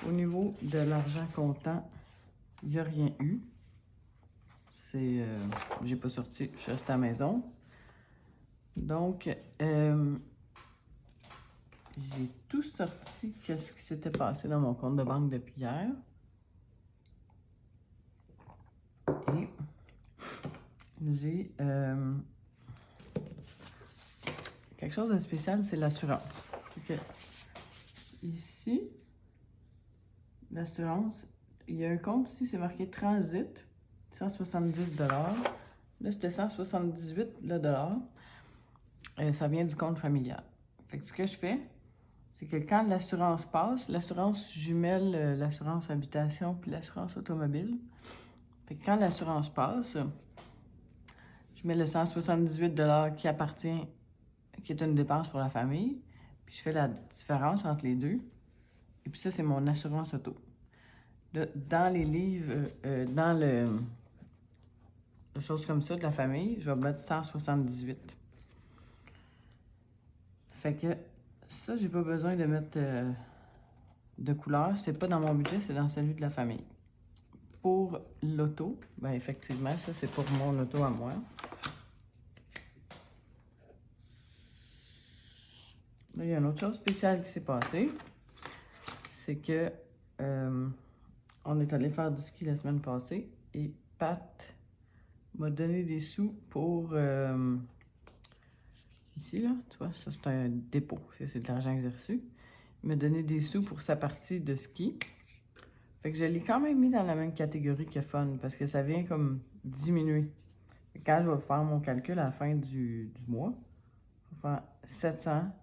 Au niveau de l'argent comptant, il n'y a rien eu. C'est, j'ai pas sorti, je suis restée à la maison. Donc, j'ai tout sorti, qu'est-ce qui s'était passé dans mon compte de banque depuis hier. Et j'ai quelque chose de spécial, c'est l'assurance. Ici, l'assurance, il y a un compte ici, c'est marqué Transit, 170 $. Là, c'était 178 $. Ça vient du compte familial. Fait que ce que je fais, c'est que quand l'assurance passe, l'assurance jumelle l'assurance habitation puis l'assurance automobile. Fait que quand l'assurance passe, je mets le 178 $ qui appartient, qui est une dépense pour la famille, puis je fais la différence entre les deux. Et puis ça, c'est mon assurance auto. Là, dans les livres, dans les choses comme ça de la famille, je vais mettre 178. Fait que ça, j'ai pas besoin de mettre de couleur. C'est pas dans mon budget, c'est dans celui de la famille. Pour l'auto, ben effectivement, ça c'est pour mon auto à moi. Là, il y a une autre chose spéciale qui s'est passée. C'est que on est allé faire du ski la semaine passée et Pat m'a donné des sous pour ici, là, tu vois, ça c'est un dépôt, c'est de l'argent que j'ai reçu. Il m'a donné des sous pour sa partie de ski. Fait que je l'ai quand même mis dans la même catégorie que fun, parce que ça vient comme diminuer. Quand je vais faire mon calcul à la fin du mois, je vais faire 700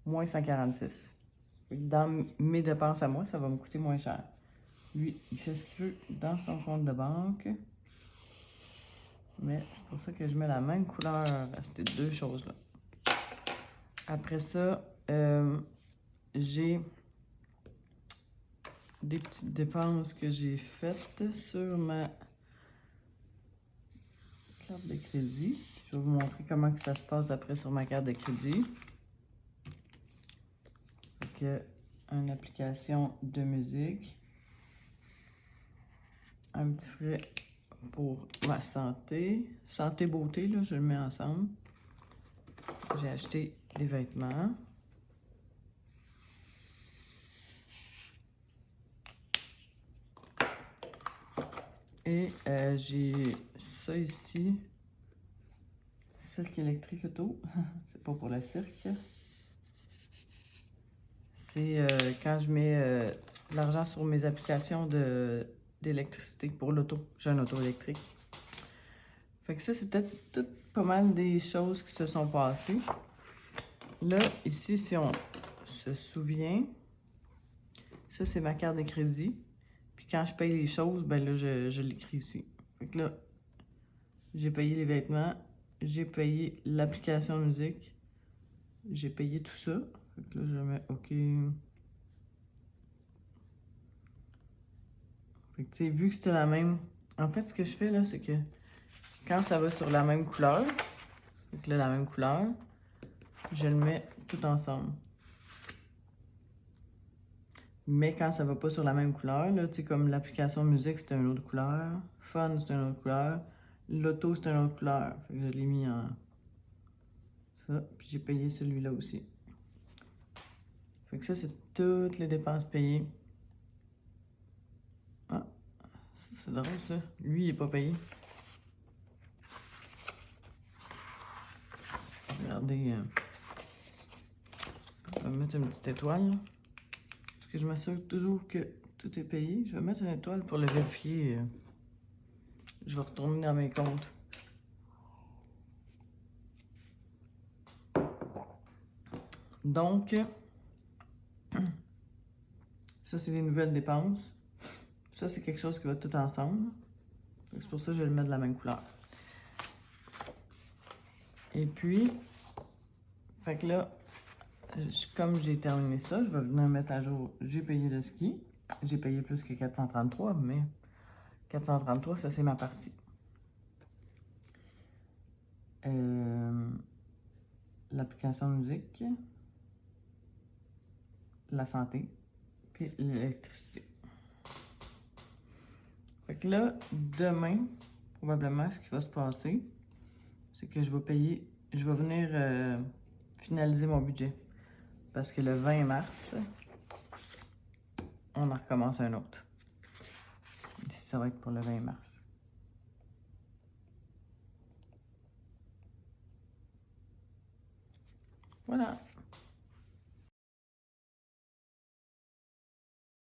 moins 146. Dans mes dépenses à moi, ça va me coûter moins cher. Lui, il fait ce qu'il veut dans son compte de banque. Mais c'est pour ça que je mets la même couleur à ces deux choses-là. Après ça, j'ai des petites dépenses que j'ai faites sur ma carte de crédit. Je vais vous montrer comment que ça se passe après sur ma carte de crédit. Fait que, une application de musique. Un petit frais pour ma santé. Santé beauté, là, je le mets ensemble. J'ai acheté des vêtements. Et j'ai ça ici. Cirque électrique auto. C'est pas pour le cirque. C'est quand je mets l'argent sur mes applications d'électricité pour l'auto. J'ai un auto électrique. Fait que ça, c'était tout pas mal des choses qui se sont passées. Là, ici, si on se souvient, ça, c'est ma carte de crédit. Puis quand je paye les choses, ben là, je l'écris ici. Fait que là, j'ai payé les vêtements, j'ai payé l'application musique, j'ai payé tout ça. Fait que là, je mets OK. Fait que tu sais, vu que c'était la même... En fait, ce que je fais là, c'est que quand ça va sur la même couleur, fait que là, la même couleur, je le mets tout ensemble. Mais quand ça va pas sur la même couleur, là, tu sais, comme l'application musique, c'est une autre couleur, fun, c'est une autre couleur, l'auto, c'est une autre couleur. Fait que je l'ai mis en ça, puis j'ai payé celui-là aussi. Fait que ça, c'est toutes les dépenses payées. Ah, c'est drôle ça. Lui, il est pas payé. Regardez, je vais mettre une petite étoile, là, parce que je m'assure toujours que tout est payé. Je vais mettre une étoile pour le vérifier. Je vais retourner dans mes comptes. Donc, ça, c'est les nouvelles dépenses. Ça, c'est quelque chose qui va tout ensemble. C'est pour ça que je vais le mettre de la même couleur. Et puis, fait que là, comme j'ai terminé ça, je vais venir mettre à jour. J'ai payé le ski. J'ai payé plus que 433, mais 433, ça, c'est ma partie. L'application musique, la santé, puis l'électricité. Fait que là, demain, probablement, ce qui va se passer, c'est que je vais venir finaliser mon budget. Parce que le 20 mars, on en recommence un autre. Ça va être pour le 20 mars. Voilà.